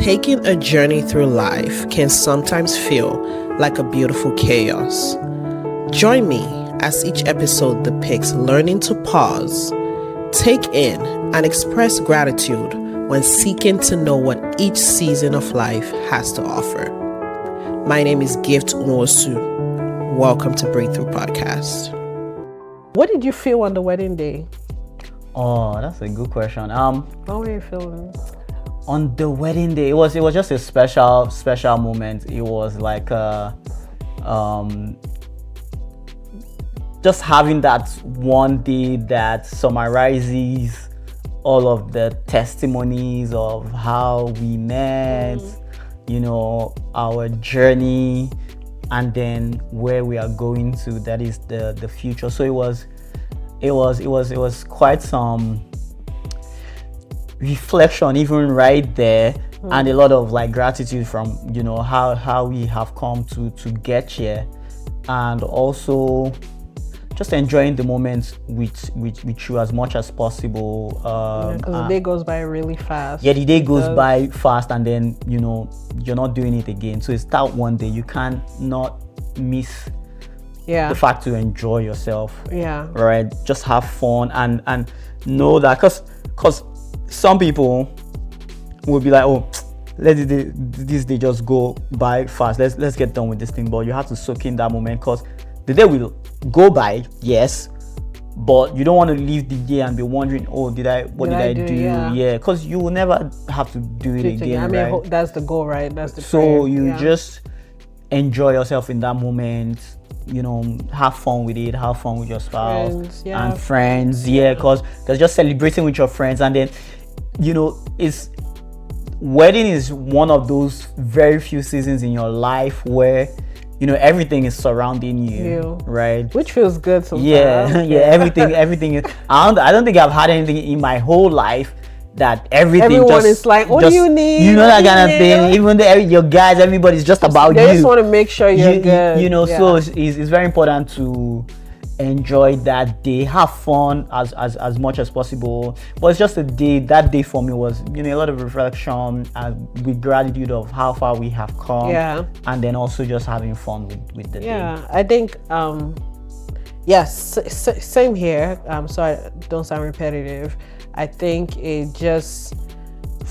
Taking a journey through life can sometimes feel like a beautiful chaos. Join me as each episode depicts learning to pause, take in, and express gratitude when seeking to know what each season of life has to offer. My name is Gift Nwosu. Welcome to Breakthrough Podcast. What did you feel on the wedding day? Oh, that's a good question. How were you feeling? On the wedding day, it was just a special moment. It was like just having that one day that summarizes all of the testimonies of how we met, our journey, and then where we are going to. That is the future. So it was quite some reflection even right there, and a lot of like gratitude from how we have come to get here, and also just enjoying the moments with you as much as possible. Because the day goes by really fast. Yeah, the day goes by fast, and then you're not doing it again. So it's that one day you can't not miss the fact to enjoy yourself. Yeah. Right. Just have fun and know that because some people will be like, oh, let this day just go by fast. Let's get done with this thing. But you have to soak in that moment, because the day will go by, yes, but you don't want to leave the day and be wondering, oh, what did I do? Yeah, because you will never have to do it again. I mean, right? That's the goal, right? That's the so prayer. You just enjoy yourself in that moment. Have fun with it, have fun with your spouse and friends, because just celebrating with your friends. And then wedding is one of those very few seasons in your life where everything is surrounding you, right? Which feels good sometimes. Everything is. I don't think I've had anything in my whole life that everyone just is like, what do you need? That kind of thing. Even your guys, everybody's just about you. They just want to make sure you're good. So it's very important to enjoy that day, have fun as much as possible. But it's just a day. That day for me was a lot of reflection and with gratitude of how far we have come. And then also just having fun with the day. I think same here. So I don't sound repetitive. I think it just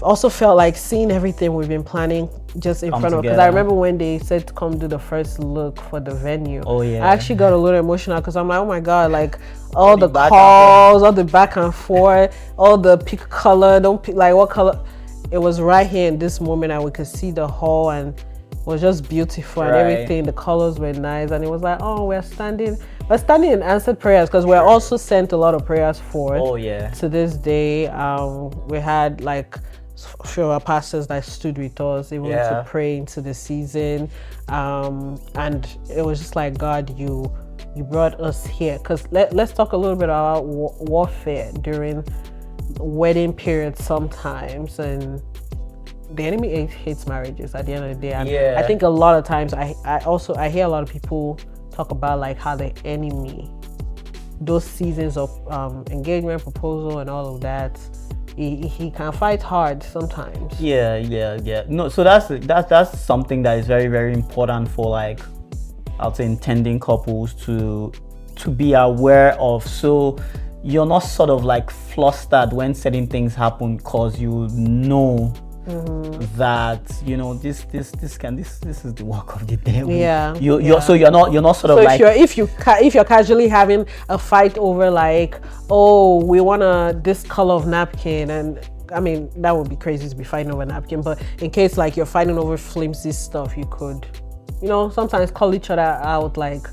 also felt like seeing everything we've been planning just in front of us. Because I remember when they said to come do the first look for the venue. Oh yeah. I actually got a little emotional because I'm like, oh my God, like all the calls, all the back and forth, all the pick color, what color. It was right here in this moment, and we could see the hall, and it was just beautiful and everything. The colors were nice, and it was like, oh, we're standing in answered prayers, because we're also sent a lot of prayers forth. Oh yeah. To this day, we had like a few of our pastors that stood with us even to pray into the season, and it was just like, God, you brought us here. Because let's talk a little bit about warfare during wedding period sometimes, and the enemy hates marriages at the end of the day. And I think a lot of times I hear a lot of people talk about like how the enemy, those seasons of engagement, proposal, and all of that, he can fight hard sometimes. No, so that's something that is very, very important for, like, I'll say, intending couples to be aware of, so you're not sort of like flustered when certain things happen, because that this is the work of the devil. So you're not sort of like, if you're casually having a fight over like, oh, we want this color of napkin, and I mean that would be crazy to be fighting over napkin, but in case like you're fighting over flimsy stuff, you could sometimes call each other out, like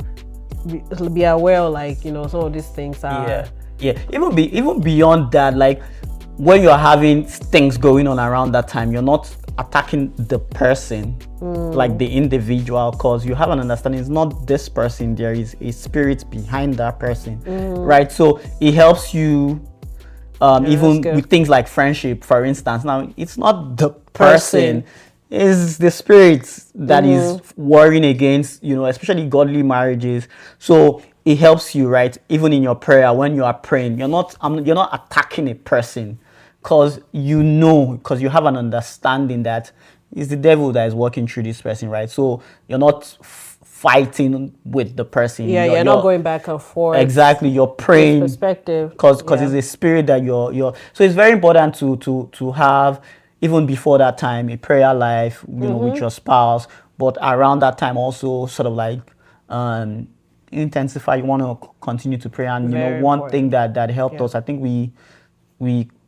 be aware, like some of these things are even beyond that, like when you're having things going on around that time, you're not attacking the person, like the individual, because you have an understanding it's not this person, there is a spirit behind that person, right? So it helps you even with things like friendship, for instance. Now it's not the person, it's the spirit that is warring against, especially godly marriages. So it helps you, right? Even in your prayer, when you are praying, you're not attacking a person, because you have an understanding that it's the devil that is working through this person, right? So you're not fighting with the person. Yeah, you're not going back and forth. Exactly, you're praying. Perspective. Because it's a spirit that you're. So it's very important to have, even before that time, a prayer life, with your spouse. But around that time also, sort of like intensify. You want to continue to pray, and one thing that helped us, I think we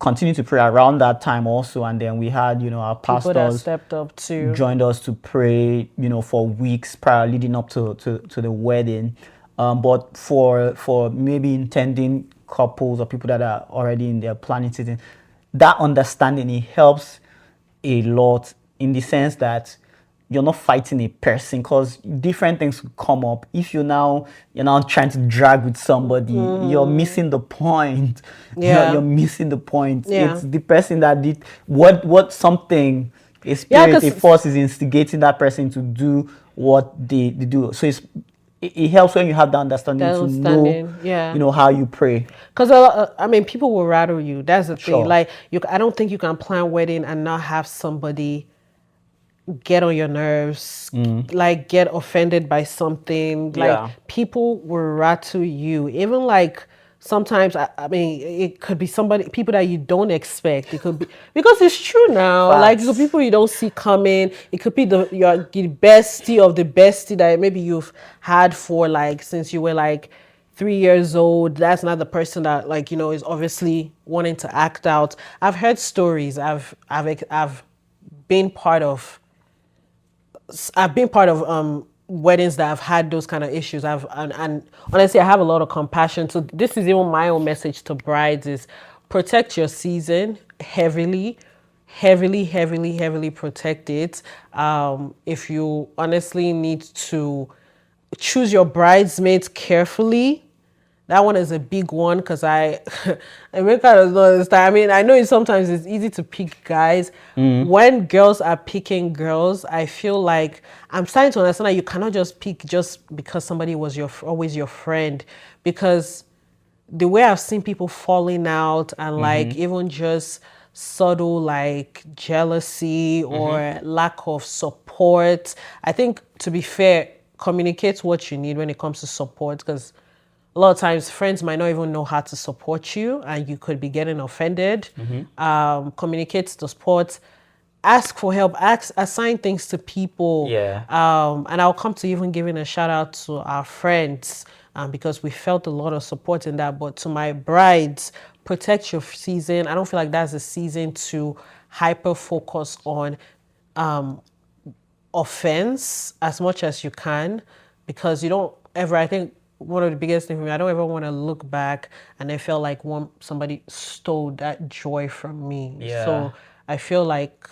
continued to pray around that time also, and then we had our pastors that stepped up too, joined us to pray for weeks prior, leading up to the wedding. But for maybe intending couples or people that are already in their planning season, that understanding, it helps a lot, in the sense that you're not fighting a person, because different things could come up. If you're now trying to drag with somebody, you're missing the point. Yeah, you're missing the point. Yeah. It's the person that did what something, a spirit, a force is instigating that person to do what they do. So it helps when you have the understanding to know how you pray. Because people will rattle you. That's the thing. Like I don't think you can plan wedding and not have somebody get on your nerves, like get offended by something. Like people will rattle you. Even like sometimes, it could be people that you don't expect. It could be, because it's true now. Facts. Like, it could be people you don't see coming. It could be the bestie of the bestie that maybe you've had for like since you were like 3 years old. That's not the person that is obviously wanting to act out. I've heard stories. I've been part of weddings that have had those kind of issues. And honestly, I have a lot of compassion. So this is even my own message to brides: is protect your season heavily protect it. If you honestly need to choose your bridesmaids carefully, that one is a big one, because America does not understand. I know sometimes it's easy to pick guys. When girls are picking girls, I feel like I'm starting to understand that you cannot just pick just because somebody was always your friend. Because the way I've seen people falling out, and like even just subtle like jealousy or lack of support. I think, to be fair, communicate what you need when it comes to support, because a lot of times friends might not even know how to support you, and you could be getting offended. Communicate the support, ask for help, assign things to people. And I'll come to even giving a shout out to our friends, because we felt a lot of support in that. But to my brides, protect your season. I don't feel like that's a season to hyper focus on offense as much as you can, because you don't ever, I think one of the biggest things for me, I don't ever want to look back and I felt like somebody stole that joy from me. So I feel like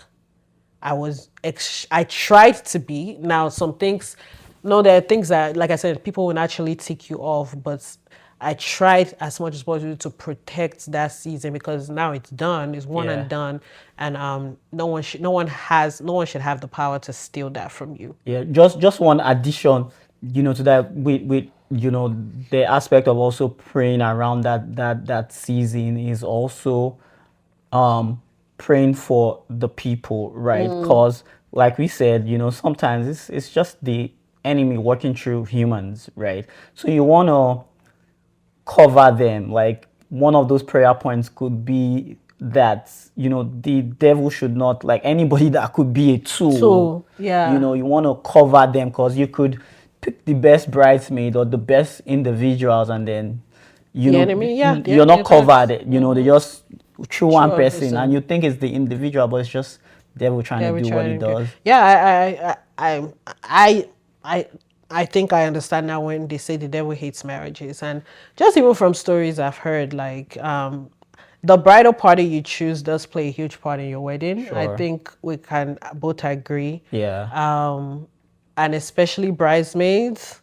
I tried to be. Now some things, there are things that, like I said, people will naturally tick you off, but I tried as much as possible to protect that season, because now it's done, it's one and done, and no one should have the power to steal that from you. Yeah, just one addition, to that, with the aspect of also praying around that season is also praying for the people, right? Because like we said, sometimes it's just the enemy working through humans, right? So you want to cover them. Like, one of those prayer points could be that the devil should not, like, anybody that could be a tool. You want to cover them, because you could pick the best bridesmaid or the best individuals, and then you're not covered. They just through one person, and you think it's the individual, but it's just devil trying to do what he does. I think I understand now when they say the devil hates marriages. And just even from stories I've heard, like the bridal party you choose does play a huge part in your wedding. I think we can both agree. And especially bridesmaids,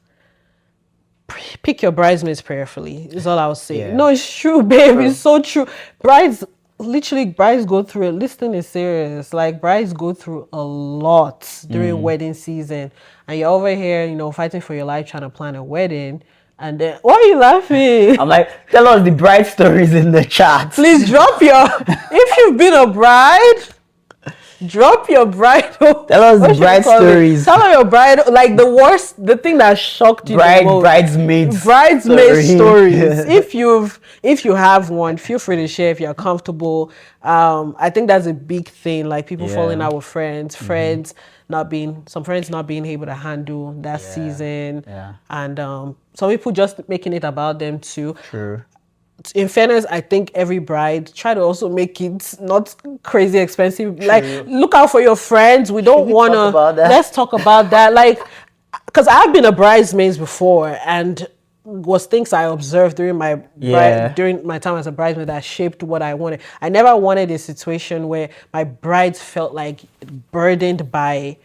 pick your bridesmaids prayerfully, is all I'll say. No, it's true, babe. It's so true. Brides go through it. Listening is serious. Like, brides go through a lot during wedding season, and you're over here, fighting for your life, trying to plan a wedding. And then, why are you laughing? I'm like, tell us the bride stories in the chat. Please drop your, if you've been a bride, drop your bridal. Tell us the bride stories. Tell her your bride, like the thing that shocked you the most. Bridesmaid stories. If you have one, feel free to share if you're comfortable. I think that's a big thing. Like people falling out with friends, some friends not being able to handle that season, and some people just making it about them too. True. In fairness, I think every bride try to also make it not crazy expensive. True. Like, look out for your friends. We don't want to. Let's talk about that. Like, because I've been a bridesmaid before, and was things I observed during my during my time as a bridesmaid that shaped what I wanted. I never wanted a situation where my brides felt like burdened by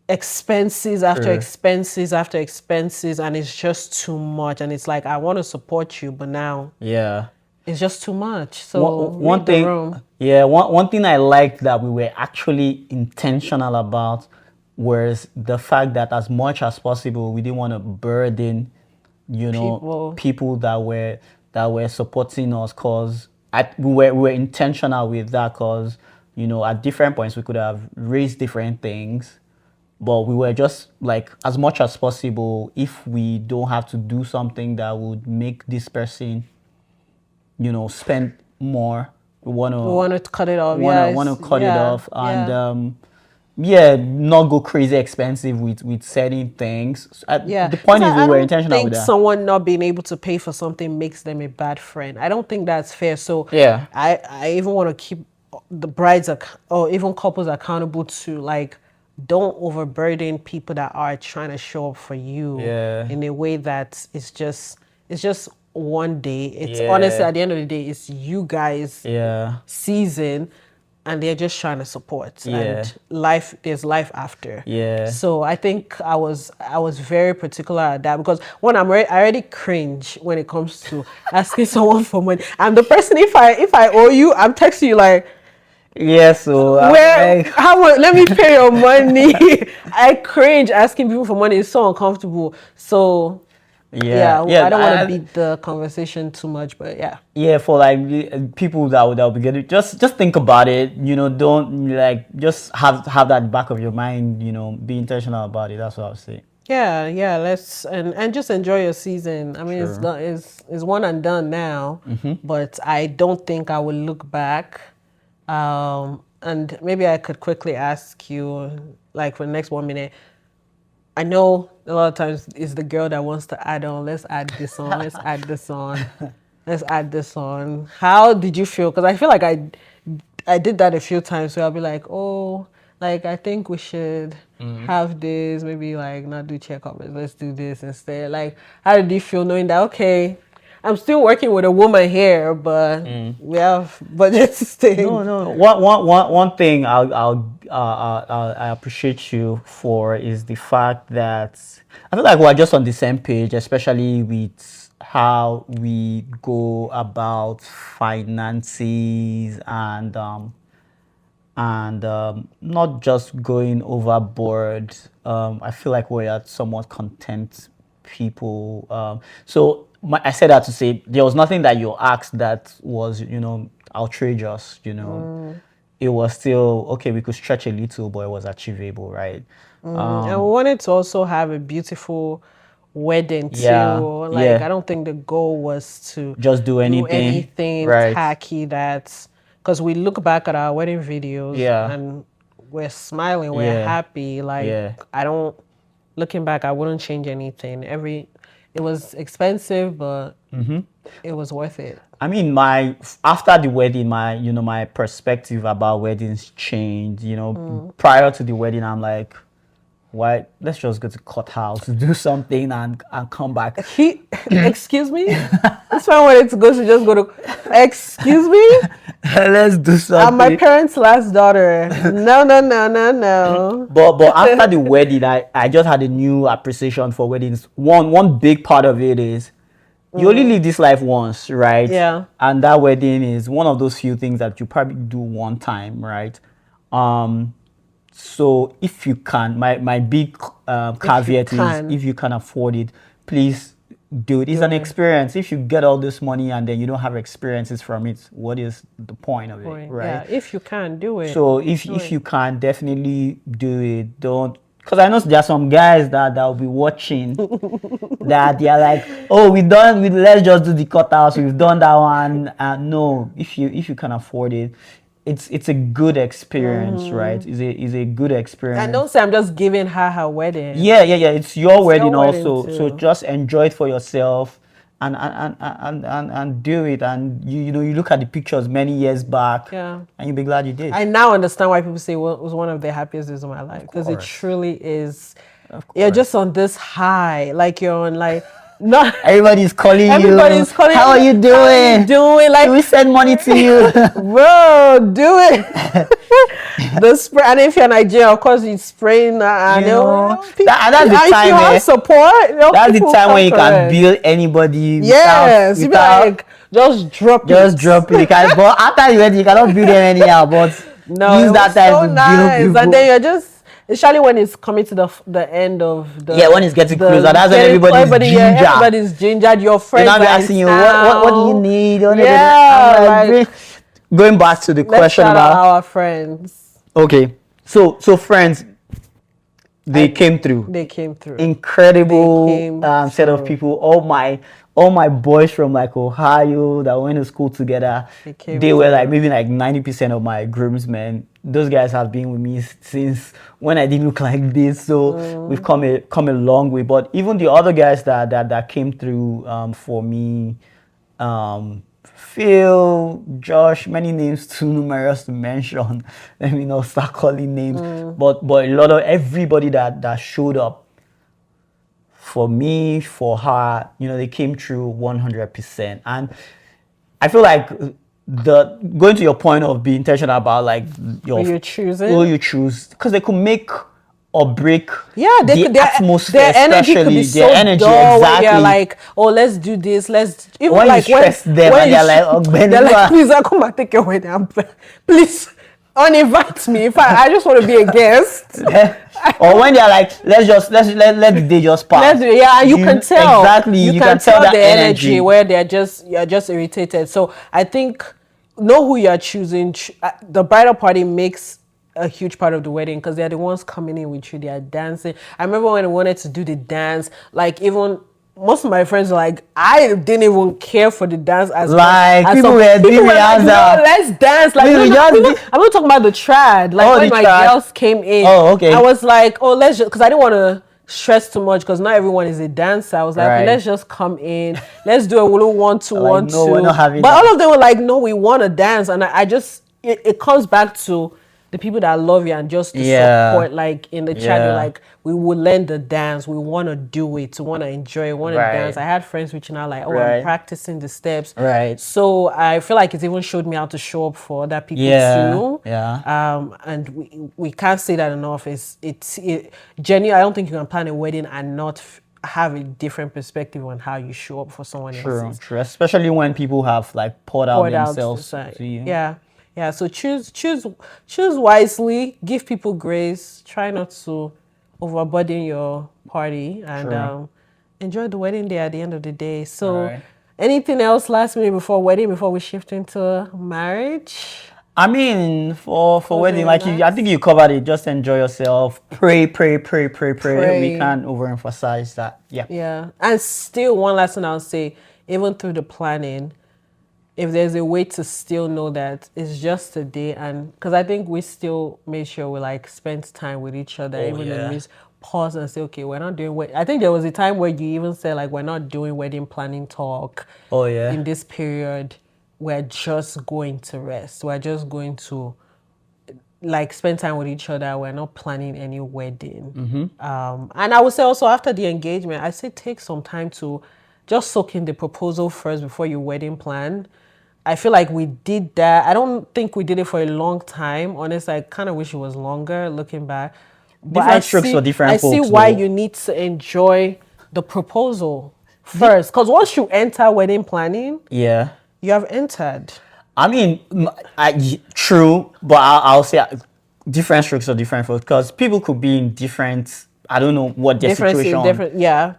expenses after expenses after expenses, and it's just too much. And it's like, I want to support you, but now it's just too much. So one thing I liked that we were actually intentional about was the fact that as much as possible we didn't want to burden people that were supporting us, because we were intentional with that, because at different points we could have raised different things. But we were just like, as much as possible, if we don't have to do something that would make this person, spend more, we want to cut it off. Want to cut it off, and not go crazy expensive with certain things. The point is, we were intentional with that. Someone not being able to pay for something makes them a bad friend. I don't think that's fair. So I even want to keep the brides or even couples accountable to, like, don't overburden people that are trying to show up for you in a way that it's just one day. It's honestly, at the end of the day, it's you guys season, and they're just trying to support. And there's life after. So I think I was very particular at that, because one, I already cringe when it comes to asking someone for money. I'm the person, if I owe you, I'm texting you like, so let me pay your money. I cringe asking people for money. It's so uncomfortable. So I don't want to beat the conversation too much, but for like people that will be getting, just think about it. Don't just have that back of your mind. Be intentional about it. That's what I would say. Let's and just enjoy your season. I mean, it's one and done now, but I don't think I will look back. And maybe I could quickly ask you, like, for the next 1 minute. I know a lot of times it's the girl that wants to add on. Let's add this on. Let's add this on. Let's add this on. How did you feel? Because I feel like I did that a few times. So I'll be like, oh, like, I think we should have this. Maybe like not do checkup. Let's do this instead. Like, how did you feel knowing that, okay, I'm still working with a woman here, but we have budgets to stay. No. One thing I appreciate you for is the fact that I feel like we're just on the same page, especially with how we go about finances and not just going overboard. I feel like we're somewhat content people. So I said that to say there was nothing that you asked that was, outrageous, It was still, okay, we could stretch a little, but it was achievable, right? And we wanted to also have a beautiful wedding too. I don't think the goal was to just do anything tacky because we look back at our wedding videos and we're smiling, we're happy. Looking back, I wouldn't change anything. It was expensive, but it was worth it. I mean, after the wedding, my perspective about weddings changed. Prior to the wedding, I'm like, why? Let's just go to courthouse, do something, and come back. Excuse me? That's why I wanted to go to just go to. Excuse me? Let's do something. I'm my parents' last daughter. No. But after the wedding, I just had a new appreciation for weddings. One big part of it is you only live this life once, right? Yeah. And that wedding is one of those few things that you probably do one time, right? So if you can, my big caveat is if you can afford it, please do it. It's an experience. If you get all this money and then you don't have experiences from it, what is the point of it, right? Yeah, if you can do it. So if you can, definitely do it. Don't, because I know there are some guys that will be watching that they are like, oh, let's just do the cutouts. We've done that one. No, if you can afford it, it's a good experience, right? It's a good experience. And don't say I'm just giving her wedding. Yeah. It's your wedding also. Too. So just enjoy it for yourself and do it. And you look at the pictures many years back, and you'll be glad you did. I now understand why people say it was one of the happiest days of my life, because it truly is. You're just on this high, like you're on like. Not everybody's calling you. Everybody's calling. How are you doing? How are you doing? Like, can we send money to you, bro? Do it. The spray, and if you're Nigerian, of course, you spraying. That's the time. You have support. That's the time when you can build anybody. Yes, you be like, just drop it. But after the wedding, you cannot build them anyhow. But use that time to build people. And then you're just. Especially when it's coming to the end of the when it's getting closer, that's when everybody's gingered. Your friends are asking you, what do you need? Going back to the question about our friends. Okay, so friends, they came through. Incredible set of people. All my boys from like Ohio that went to school together, they were like maybe like 90% of my groomsmen. Those guys have been with me since when I didn't look like this. So we've come a long way. But even the other guys that came through for me, Phil, Josh, many names too numerous to mention. Let me not start calling names. But a lot of everybody that showed up for me, for her, they came through 100%. And I feel like going to your point of being intentional about like who you choose, because they could make or break the atmosphere, their energy could be so dull, exactly. You're like, oh, let's do this, even when like you stress them and they're like, please, I'll come and take your wedding, please uninvite me. In fact, I just want to be a guest. Or when they're like, let the day just pass. You can tell exactly. You can tell the energy where you're just irritated. So I think know who you're choosing. The bridal party makes a huge part of the wedding because they're the ones coming in with you. They are dancing. I remember when I wanted to do the dance, like even most of my friends were like, I didn't even care for the dance as like much. People were doing like, let's dance. Like I'm not talking about the trad. Like when my girls came in, I was like, oh, let's just, because I didn't want to stress too much because not everyone is a dancer. I was like, okay, let's just come in, let's do a little 1-2, 1-2. We're not having but all of them were like, no, we want to dance. And I just it comes back to the people that love you and just to support, like in the chat, you're like, we will learn the dance, we want to do it, we want to enjoy it, we want to dance. I had friends reaching out like, I'm practicing the steps. So I feel like it even showed me how to show up for other people too. And we can't say that enough. It's genuine. I don't think you can plan a wedding and not have a different perspective on how you show up for someone else. True. Especially when people have like poured out themselves to you. Yeah, so choose wisely, give people grace, try not to overburden your party, and enjoy the wedding day at the end of the day. So anything else last minute before we shift into marriage? I mean, for wedding, like I think you covered it. Just enjoy yourself. Pray. We can't overemphasize that. Yeah. And still, one last thing I'll say, even through the planning, if there's a way to still know that it's just a day, and because I think we still made sure we like spent time with each other, in the pause and say, okay, we're not doing I think there was a time where you even said like, we're not doing wedding planning talk. In this period, we're just going to rest. We're just going to like spend time with each other. We're not planning any wedding. And I would say also after the engagement, I say take some time to just soak in the proposal first before your wedding plan. I feel like we did that. I don't think we did it for a long time. Honestly, I kind of wish it was longer looking back. But different strokes for different folks. I see why you need to enjoy the proposal first. Because once you enter wedding planning, you have entered. I mean, true, but I'll say different strokes for different folks. Because people could be in different I don't know what their situation true.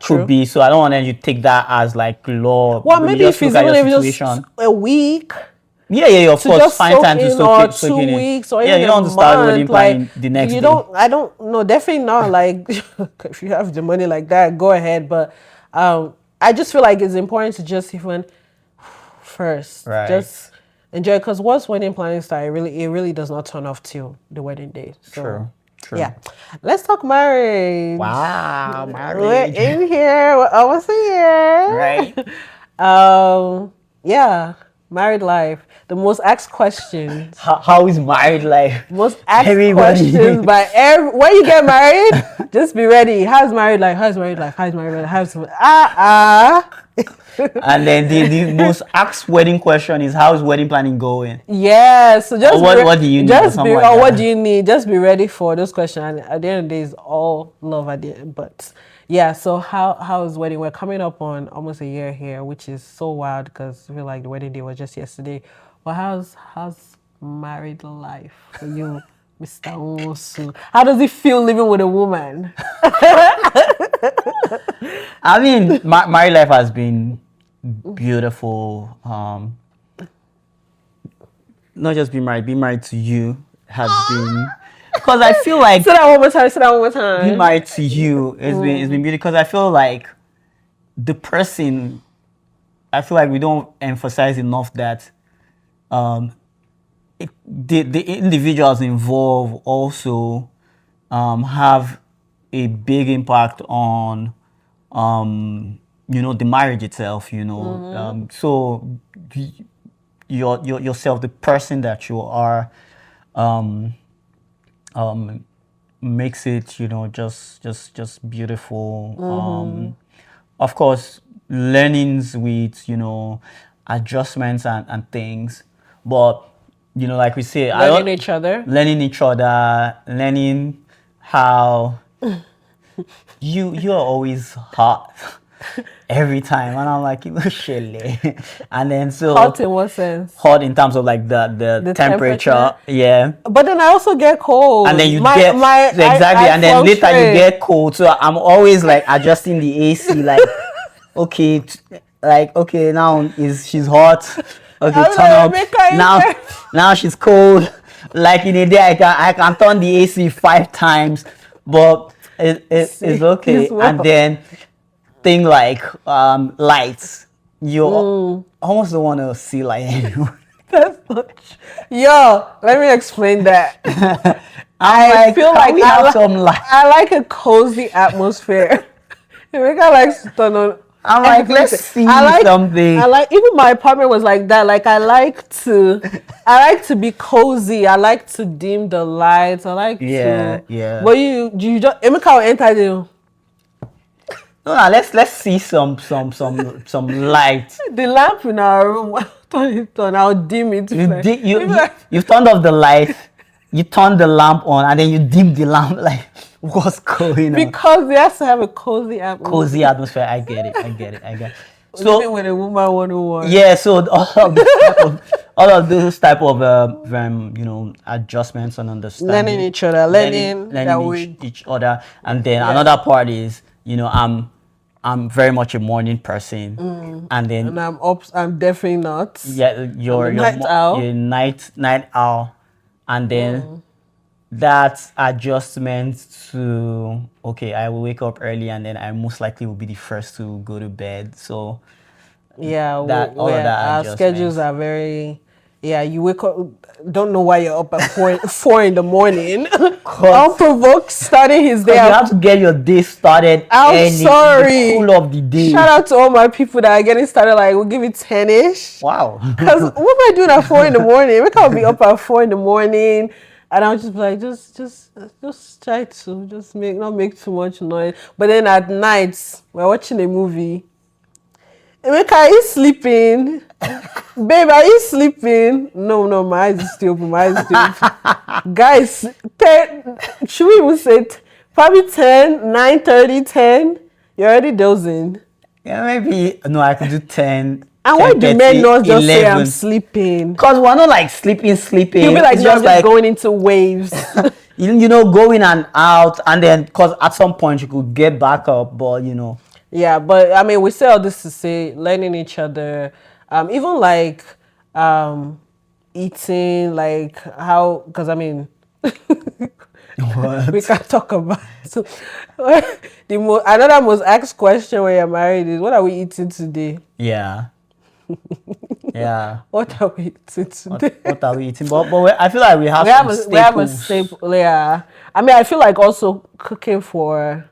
could be. So I don't want them to take that as like law. Well, maybe if it's even just a week. Yeah, of course. Find time to soak 2 weeks or even you don't a start month, wedding planning the next day. I don't know, definitely not like if you have the money like that, go ahead. But I just feel like it's important to just even first just enjoy, because once wedding planning starts, it really does not turn off till the wedding day. So, True. Yeah, let's talk marriage. Wow, marriage. We're in here. We're almost here. Right. Yeah, married life. The most asked questions. How is married life? Most asked questions by when you get married, just be ready. How's married life? How's married life? How's married life? And then the most asked wedding question is, how's wedding planning going? Yeah, so just what do you need? What do you need? Just be ready for those questions. And at the end of the day, it's all love at the end. But yeah, so how is wedding? We're coming up on almost a year here, which is so wild because I feel like the wedding day was just yesterday. But how's married life for you, Mr. Osu? How does it feel living with a woman? I mean, married life has been beautiful. Not just being married to you has been, because I feel like say that one more time. Being married to you it's been beautiful, because I feel like the person, I feel like we don't emphasize enough that the individuals involved also have a big impact on the marriage itself, so yourself, the person that you are, makes it just beautiful. Of course, learnings with adjustments and things, but like we say, learning each other, learning how you are always hot every time, and I'm like, chilly. And then so hot in what sense? Hot in terms of like the temperature, yeah. But then I also get cold, and then you and then later you get cold. So I'm always like adjusting the AC, like okay, now she's hot. Okay, turn up. Now she's cold. Like in a day, I can turn the AC 5 times, but it's okay. And then thing like lights, you almost don't want to see light anymore. That's not true. Yo, let me explain that. I feel like we have some light. I like a cozy atmosphere. Rebecca likes to turn on. I'm like, let's see something. I like, even my apartment was like that. Like I like to be cozy. I like to dim the lights. I like to. Yeah. But you just Emeka will enter the. No, let's see some light. The lamp in our room, turn it on. I'll dim it. You've turned off the light. You turn the lamp on, and then you dim the lamp. Like, what's going on? Because they have to have a cozy atmosphere. Cozy atmosphere. I get it. So living with a woman 101. Yeah. So all of those type of adjustments and understanding. Learning each other. Learning each other. And then another part is, I'm very much a morning person, and I'm definitely not. Yeah, you're night owl. You're night owl, and then that adjustment to I will wake up early, and then I most likely will be the first to go to bed. So our schedules are very. Yeah, you wake up, don't know why you're up at 4 in the morning. Unprovoked, starting his day. You have to get your day started. I'm sorry. In the cool of the day. Shout out to all my people that are getting started. Like, we'll give it 10ish. Wow. Because what am I doing at 4 in the morning? Maybe I'll be up at 4 in the morning, and I'll just be like, just try to not make too much noise. But then at night, we're watching a movie. Emeka, are you sleeping? Babe, are you sleeping? No, my eyes is still open. Guys, 10, should we even say probably 10, 9:30, 10? You're already dozing. Yeah, maybe. No, I could do 10. And why do men not just 11. Say I'm sleeping? Because we're not like sleeping. You'll be like, just going into waves. going and out, and then because at some point you could get back up, but Yeah, but I mean, we say all this to say learning each other, even like um, eating, like how, because I mean, we what? can talk about so, another most asked question when you're married is, what are we eating today? Yeah, yeah. What are we eating today? What are we eating? But I feel like we have We have some a staples. staple, yeah. I mean, I feel like also cooking for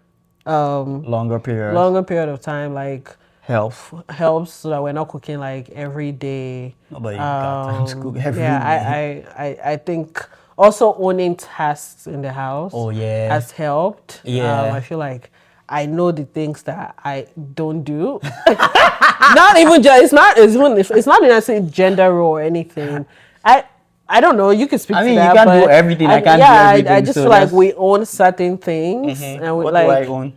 um Longer periods. longer period of time, like Health. helps so that we're not cooking like every day. Nobody got time to cook every Yeah, day. I think also owning tasks in the house Oh yeah. has helped. Yeah. I feel like I know the things that I don't do. Not even just it's not necessarily gender role or anything. I don't know. You can speak I to mean, that, you can't but do everything. I can't do yeah, I everything. just So feel like just we own certain things, and we what do I like. own?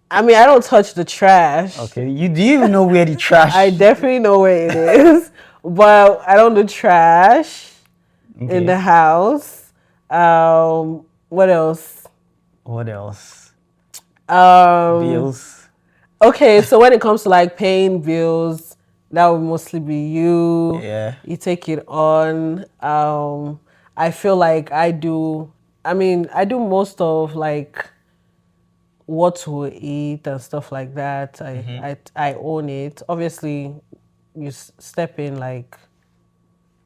I mean, I don't touch the trash. Okay. Do you even know where the I trash? definitely know where it is, but I don't do trash in Okay. the house. What else? What else? Um, Bills. okay, so when it comes to like paying bills, that would mostly be you. Yeah. You take it on. I feel like I do. I mean, I do most of like what to eat and stuff like that. I own it. Obviously, you step in like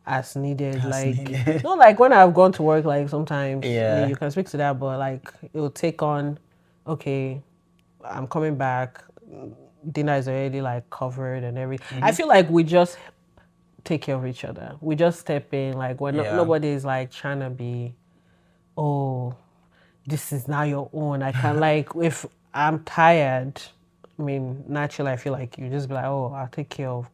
as needed. That's Like needed. not like when I've gone to work. Like sometimes, I mean, Yeah. you can speak to that, but like it will take on. Okay, I'm coming back. Dinner is already like covered and everything. I feel like we just take care of each other. We just step in. Like when Yeah. nobody is like trying to be, oh, this is now your own. I can like if I'm tired. I mean, naturally, I feel like you just be like, oh, I'll take care of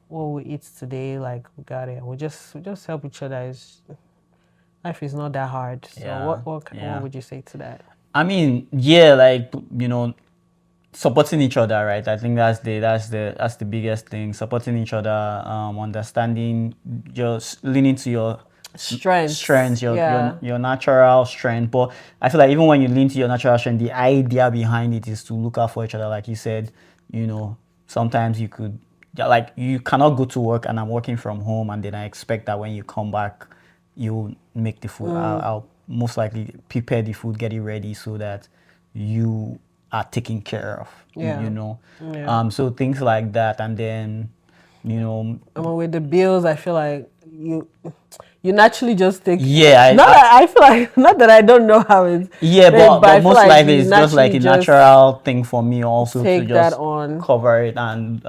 what we eat today. Like we got it. We just help each other. Life is not that hard. So Yeah. what would you say to that? I mean, yeah, like supporting each other, right? I think that's the biggest thing. Supporting each other, understanding, just leaning to your strengths, Yeah. your natural strength. But I feel like even when you lean to your natural strength, the idea behind it is to look out for each other. Like you said, sometimes you could, yeah, like you cannot go to work and I'm working from home, and then I expect that when you come back, you make the food. I'll most likely prepare the food, get it ready so that you are taken care of. Yeah. Yeah. So things like that, and then you know I mean, with the bills, I feel like you naturally just take. yeah Not that I feel like not that I don't know how it. yeah but I feel most like likely you it's just like a naturally just natural thing for me also to take that just on. cover it and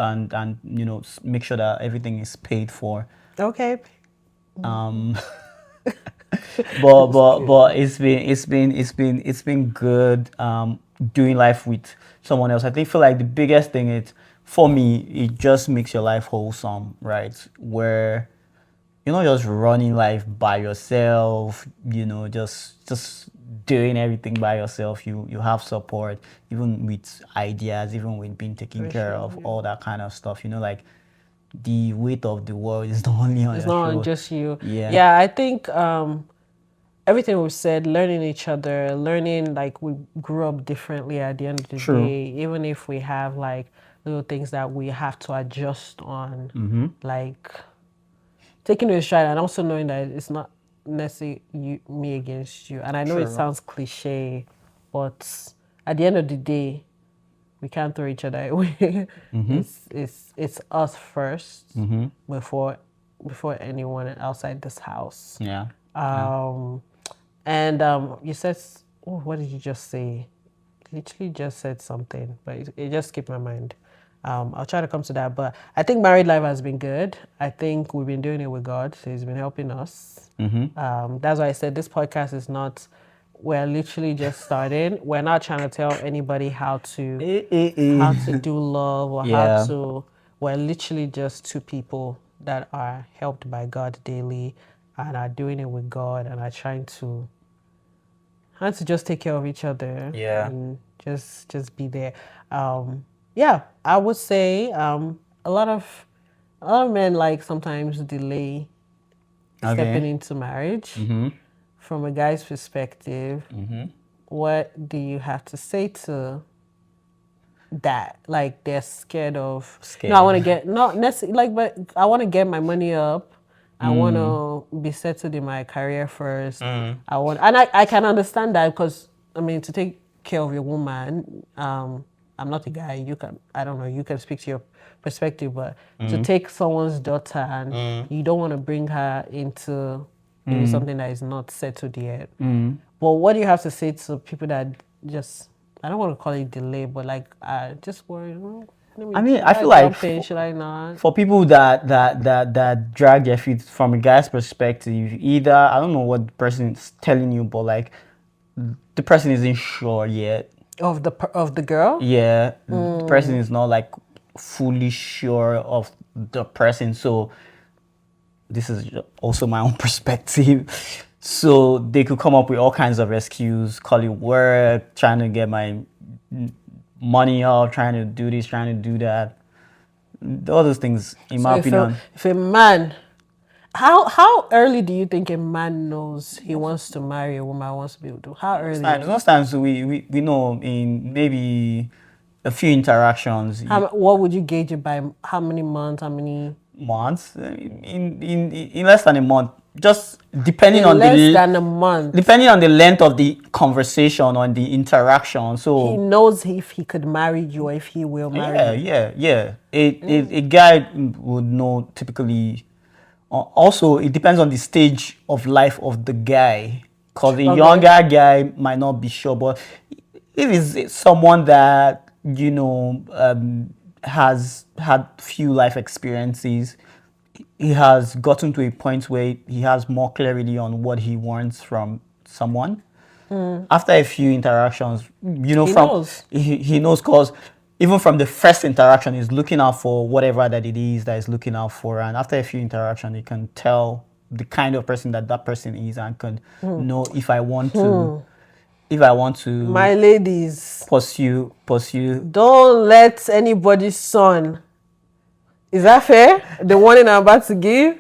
make sure that everything is paid for. Okay. um but it's been good doing life with someone else. I think feel like the biggest thing is for me, it just makes your life wholesome, right? Where you're not just running life by yourself, just doing everything by yourself. You have support, even with ideas, even with being taken For care sure, of, yeah. all that kind of stuff. Like the weight of the world is not only on It's your not shoulder. just you. Yeah. Yeah, I think everything we've said, learning each other, learning like we grew up differently at the end of the True. day, even if we have like little things that we have to adjust on, like taking it a stride and also knowing that it's not necessarily me against you. And I know it True. sounds cliche, but at the end of the day, we can't throw each other away. It's us 1st before anyone outside this house. Yeah. And you said, oh, what did you just say? Literally just said something, but it just skipped my mind. I'll try to come to that, but I think married life has been good. I think we've been doing it with God, so He's been helping us. That's why I said this podcast is not. We're literally just starting. We're not trying to tell anybody how to do love or Yeah. how to. We're literally just two people that are helped by God daily and are doing it with God and are trying to just take care of each other. Yeah. And just be there. Yeah, I would say a lot of men like sometimes delay stepping into marriage from a guy's perspective, what do you have to say to that? Like they're scared of. No, I want to get not necessarily like, but I want to get my money up. I want to be settled in my career first. I want, and I can understand that because I mean to take care of your woman. I'm not a guy. You can, I don't know. You can speak to your perspective, but to take someone's daughter and you don't want to bring her into maybe something that is not settled yet. But what do you have to say to people that just, I don't want to call it delay, but like just worry. I mean, I feel like should I not? for people that drag their feet from a guy's perspective, either I don't know what the person is telling you, but like the person isn't sure yet. Of the girl? Yeah, the person is not like fully sure of the person. So this is also my own perspective. So they could come up with all kinds of excuses, call it work, trying to get my money up, trying to do this, trying to do that. All those things, in my opinion. If a man, how early do you think a man knows he wants to marry a woman, wants to be able to? How early? Most times we know in maybe a few interactions. What would you gauge it by? How many months? How many months? In less than a month. Just depending on less than a month. Depending on the length of the conversation or the interaction. So he knows if he could marry you or if he will marry you. Yeah. A guy would know typically. Also, it depends on the stage of life of the guy. Because a younger guy might not be sure, but if it's someone that, you know, has had few life experiences, he has gotten to a point where he has more clarity on what he wants from someone. After a few interactions, you know, he knows because even from the first interaction, he's looking out for whatever that it is that he's looking out for. And after a few interactions, he can tell the kind of person that person is and can know if I want to, my ladies, pursue. Don't let anybody's son. Is that fair? The warning I'm about to give?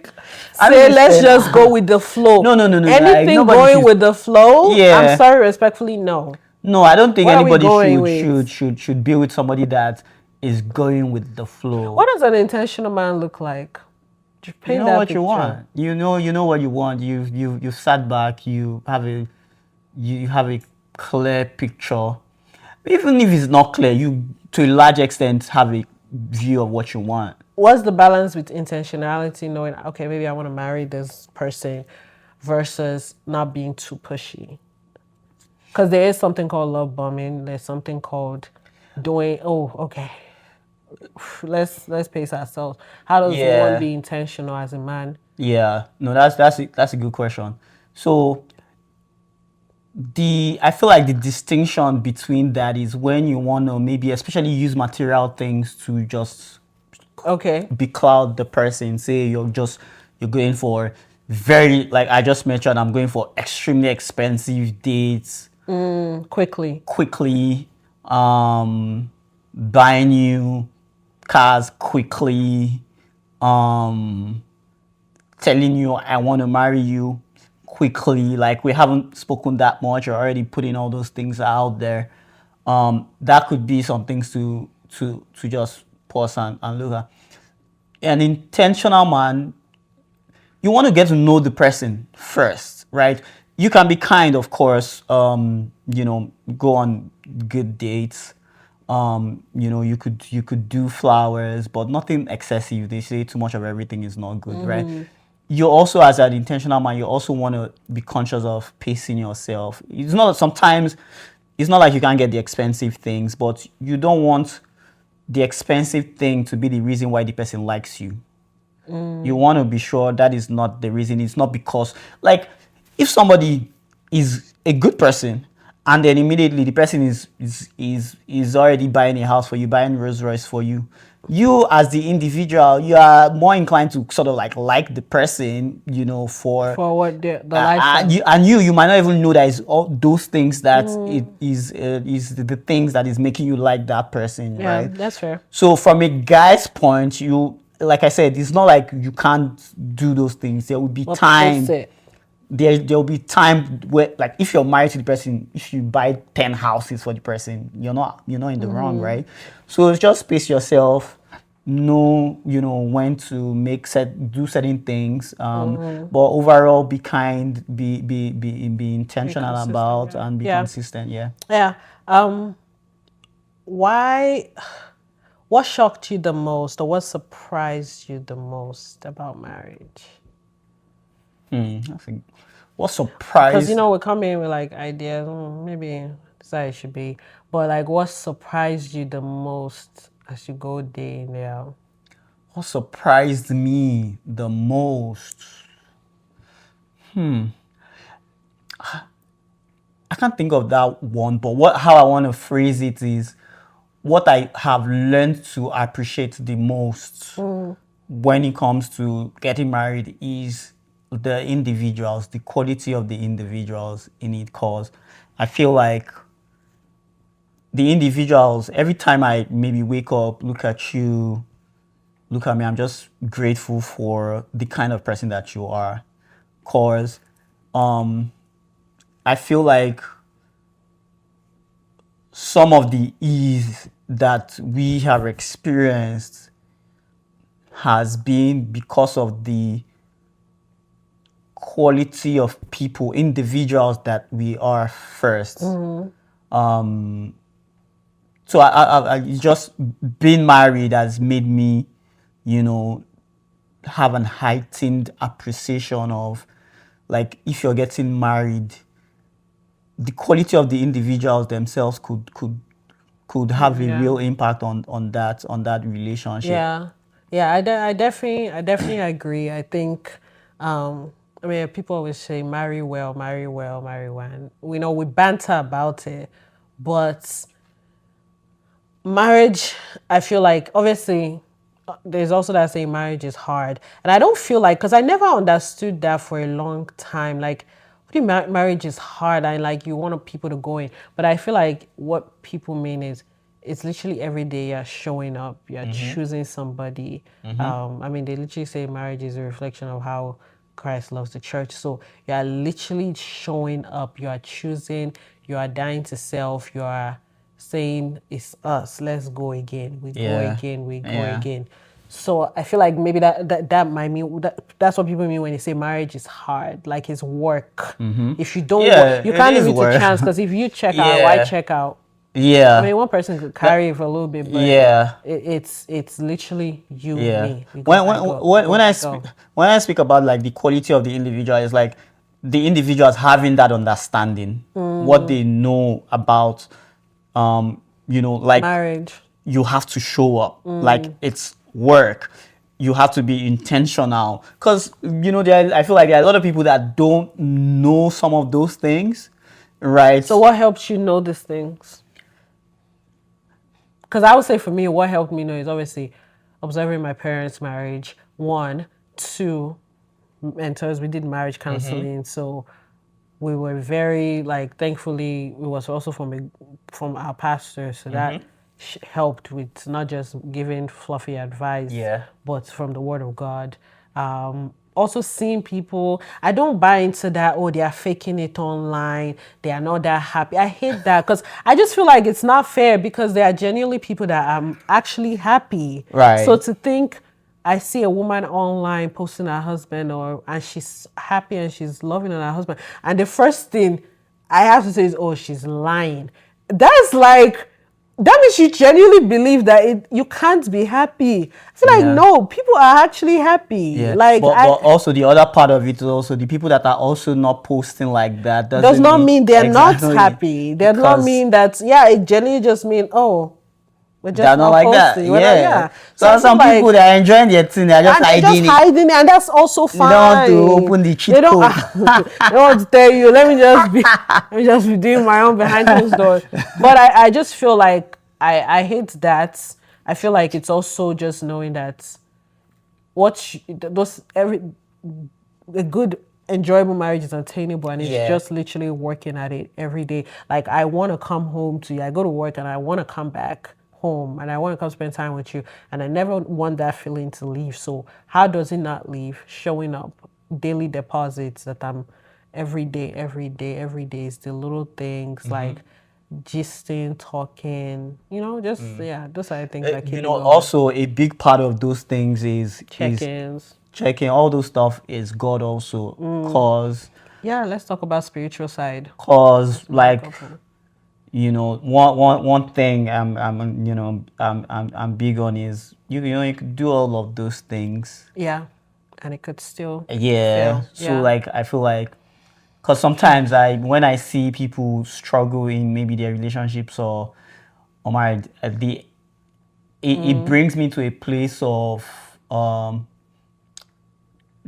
Say, let's just go with the flow. No. Anything like, going with the flow? Yeah. I'm sorry, respectfully, no. No, I don't think anybody should be with somebody that is going with the flow. What does an intentional man look like? You know what you want. You know what you want. You sat back. You have a clear picture. Even if it's not clear, you to a large extent have a view of what you want. What's the balance with intentionality, knowing, okay, maybe I want to marry this person, versus not being too pushy? Because there is something called love bombing. There's something called doing, okay, let's pace ourselves. How does one be intentional as a man? Yeah, no, that's a good question. So I feel like the distinction between that is when you want to maybe especially use material things to just becloud the person. Say you're going for very, like I just mentioned, I'm going for extremely expensive dates. Quickly, buying you cars quickly, telling you I want to marry you quickly. Like we haven't spoken that much, you're already putting all those things out there. That could be some things to just pause and look at. An intentional man, you want to get to know the person first, right? You can be kind, of course, go on good dates. You could do flowers, but nothing excessive. They say too much of everything is not good, right? You also, as an intentional man, you also want to be conscious of pacing yourself. Sometimes it's not like you can't get the expensive things, but you don't want the expensive thing to be the reason why the person likes you. You want to be sure that is not the reason. It's not because, like, if somebody is a good person and then immediately the person is already buying a house for you, buying Rolls Royce for you, you as the individual, you are more inclined to sort of like the person, for what the life. You might not even know that it's all those things that it is the things that is making you like that person, right? Yeah, that's fair. So from a guy's point, like I said, it's not like you can't do those things. There will be time. there'll be time where, like, if you're married to the person, if you buy 10 houses for the person, you're not in the wrong, right? So just space yourself, know, when to do certain things, but overall be kind, be Be intentional consistent. about, Yeah. and be Yeah. consistent. Yeah. Yeah. Why? What shocked you the most, or what surprised you the most about marriage? I think what Because surprised we come in with like ideas, maybe this is how it should be, but like, what surprised you the most as you go day in day out? what surprised me the most? I can't think of that one, but how I want to phrase it is, what I have learned to appreciate the most when it comes to getting married is the individuals, the quality of the individuals in it. Cause I feel like the individuals, every time I maybe wake up, look at you, look at me, I'm just grateful for the kind of person that you are. Cause I feel like some of the ease that we have experienced has been because of the quality of people, individuals that we are first. So I just being married has made me, have an heightened appreciation of, like, if you're getting married, the quality of the individuals themselves could have a Yeah. real impact on that relationship. Yeah, yeah, I definitely agree. I think, I mean, people always say marry well, marry well, marry well. And we banter about it, but marriage, I feel like, obviously, there's also that saying marriage is hard, and I don't feel like, because I never understood that for a long time. Like, what do you marriage is hard, and like you want people to go in, but I feel like what people mean is it's literally every day you're showing up, you're choosing somebody. I mean, they literally say marriage is a reflection of how Christ loves the church. So you are literally showing up, you are choosing, you are dying to self, you are saying it's us, let's go again, we go Yeah. again, we go Yeah. again. So I feel like maybe that might mean that's what people mean when they say marriage is hard, like it's work. If you don't Yeah, work, you it can't is leave it to work. chance, because if you check out, why Yeah. check out? I Yeah. mean, one person could carry it for a little bit, but Yeah. it's literally you, Yeah. me. We go, When I when go, when, go, when I I speak go. when I speak about, like, the quality of the individual, is like the individuals having that understanding, what they know about, like, Marriage. you have to show up, like, it's work. You have to be intentional, because I feel like there are a lot of people that don't know some of those things, right? So what helps you know these things? Because I would say for me, what helped me know is obviously observing my parents' marriage. One, two, mentors. We did marriage counseling, so we were very, like, thankfully it was also from our pastor, so that helped with not just giving fluffy advice, Yeah. but from the Word of God. Also seeing people, I don't buy into that, oh, they are faking it online, they are not that happy. I hate that, because I just feel like it's not fair, because there are genuinely people that are actually happy. So Right. to think, I see a woman online posting her husband, and she's happy and she's loving on her husband, and the first thing I have to say is, oh, she's lying. That's like, that means you genuinely believe that you can't be happy. I feel like, Yeah. no, people are actually happy. Yeah, Like, but also the other part of it is also the people that are also not posting like that does doesn't not mean mean they're not exactly, happy. Does not because mean that, yeah, it genuinely just mean, oh, we're just they're not not like that. posting. We're not, Yeah, yeah. So I so feel some people, like, they're enjoying their thing, they're just and they're just hiding it. hiding it, and that's also They don't want to fine. open the cheat They don't. code. They don't want to tell you. Let me just be doing my own behind closed doors. But I just feel like I hate that. I feel like it's also just knowing that those every a good enjoyable marriage is attainable, and it's Yeah. just literally working at it every day. Like, I want to come home to you, I go to work and I want to come back home, and I want to come spend time with you, and I never want that feeling to leave. So how does it not leave? Showing up, daily deposits that I'm every day, every day is the little things like gisting, talking, just yeah, those are the things that keep me going. Also a big part of those things is Check-ins. checking all those stuff is God also, cause Yeah, let's talk about spiritual side. cause As married like couple. one thing I'm big on is you could do all of those things. Yeah, and it could still Yeah. fail. So Yeah. like I feel like because sometimes when I see people struggle in maybe their relationships or married, it brings me to a place of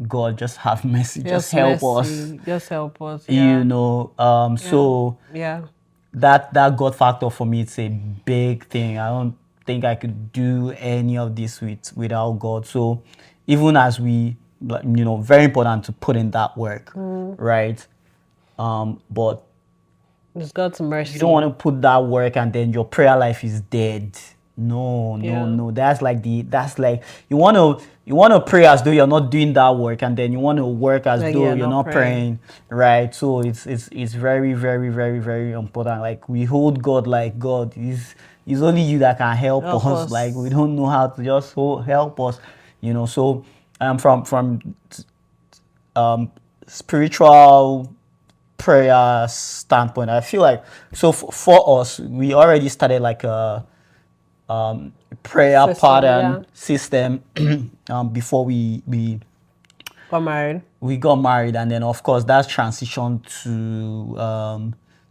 God, just have mercy, just help us, Just help us. Yeah. so Yeah. that God factor for me, it's a big thing. I don't think I could do any of this without God. So even as we, very important to put in that work, right? But It's God's mercy. you don't want to put that work and then your prayer life is dead. No, Yeah. no. That's like you want to pray as though you're not doing that work, and then you want to work as Like, though yeah, you're not not praying, right? So it's very, very, very, very important. Like we hold God like God is only you that can help us. us. Like we don't know how to just help us, So from spiritual prayer standpoint, I feel like so for us, we already started like a prayer System, pattern yeah. system before we got married, and then of course that's transitioned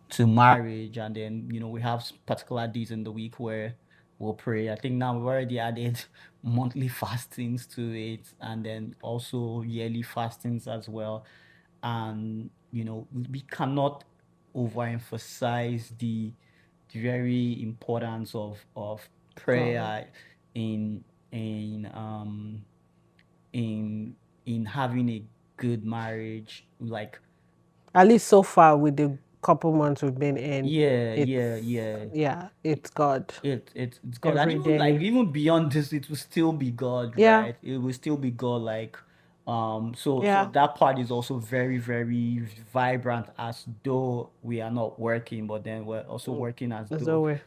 to marriage, and then we have particular days in the week where we'll pray. I think now we've already added monthly fastings to it, and then also yearly fastings as well. And we cannot overemphasize the very importance of prayer in in um in having a good marriage. Like at least so far with the couple months we've been in. yeah, It's God. It's God. And Every even like day. even beyond this, it will still be God, Yeah. right? It will still be God. Like so Yeah. that part is also very, very vibrant, as though we are not working, but then we're also working as though we're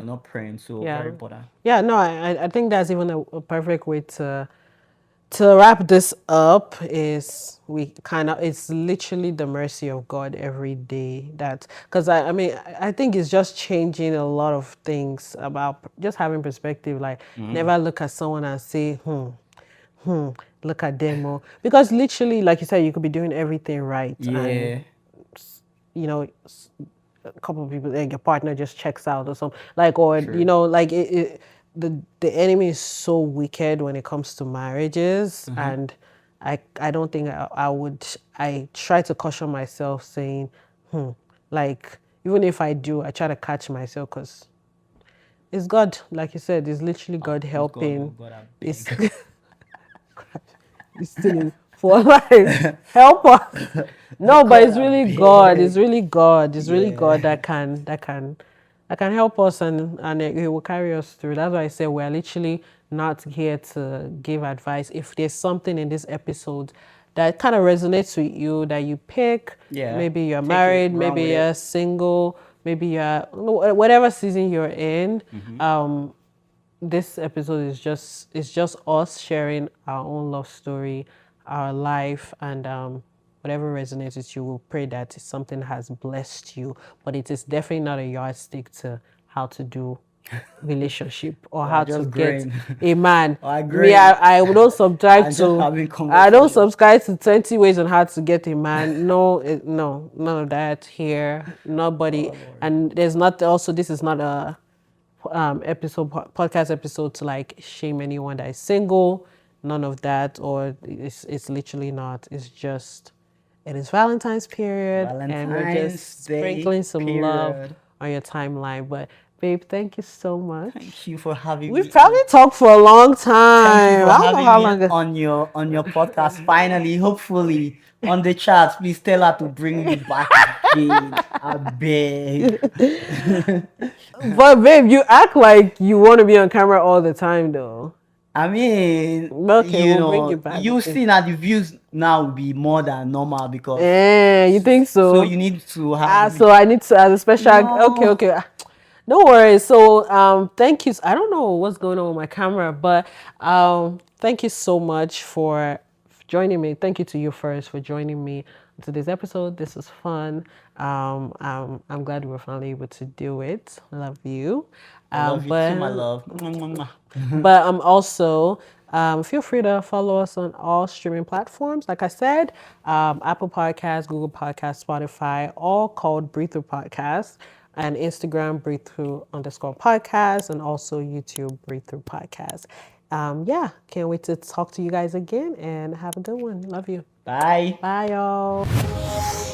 not praying. So very important. Yeah, no, I think that's even a perfect way to wrap this up. Is it's literally the mercy of God every day, that because I mean I think it's just changing a lot of things about just having perspective. Like never look at someone and say look at them, because literally, like you said, you could be doing everything right, and a couple of people, like your partner just checks out or something, like, or True. like the enemy is so wicked when it comes to marriages. And I don't think I try to caution myself saying like, even if I do, I try to catch myself, because it's God, like you said, it's literally God helping. It's still for life. Help us. No, but it's really God. It's really God. It's really God that can help us, and it will carry us through. That's why I say we're literally not here to give advice. If there's something in this episode that kind of resonates with you, that you pick, maybe you're married, maybe you're single, maybe you're whatever season you're in. This episode is just us sharing our own love story, our life, and whatever resonates with you. We'll pray that something has blessed you, but it is definitely not a yardstick to how to do relationship or how to get a man. I don't subscribe to 20 ways on how to get a man. No, none of that here. Nobody. And there's not also, this is not a podcast episode to like shame anyone that is single. None of that. Or it's literally not. It's just, it is Valentine's period, and we're just sprinkling some love on your timeline. But babe, thank you so much. Thank you for having me. We've probably talked for a long time. Thank you for having me on your podcast. Finally, hopefully, on the chat, please tell her to bring me back again. I beg. But babe, you act like you want to be on camera all the time, though. I mean, okay, we'll bring you back. You've seen that the views now will be more than normal because. You think so? So you need to have. So I need to as a special. No. Okay. No worries. So thank you. I don't know what's going on with my camera, but thank you so much for joining me. Thank you to you first for joining me on today's episode. This was fun. I'm glad we were finally able to do it. Love you. I love you too, my love. But also feel free to follow us on all streaming platforms. Like I said, Apple Podcasts, Google Podcasts, Spotify, all called Breathe Through Podcasts, and Instagram Breathe Through _podcast, and also YouTube Breathe Through Podcast. Can't wait to talk to you guys again, and have a good one. Love you. Bye. Bye, y'all.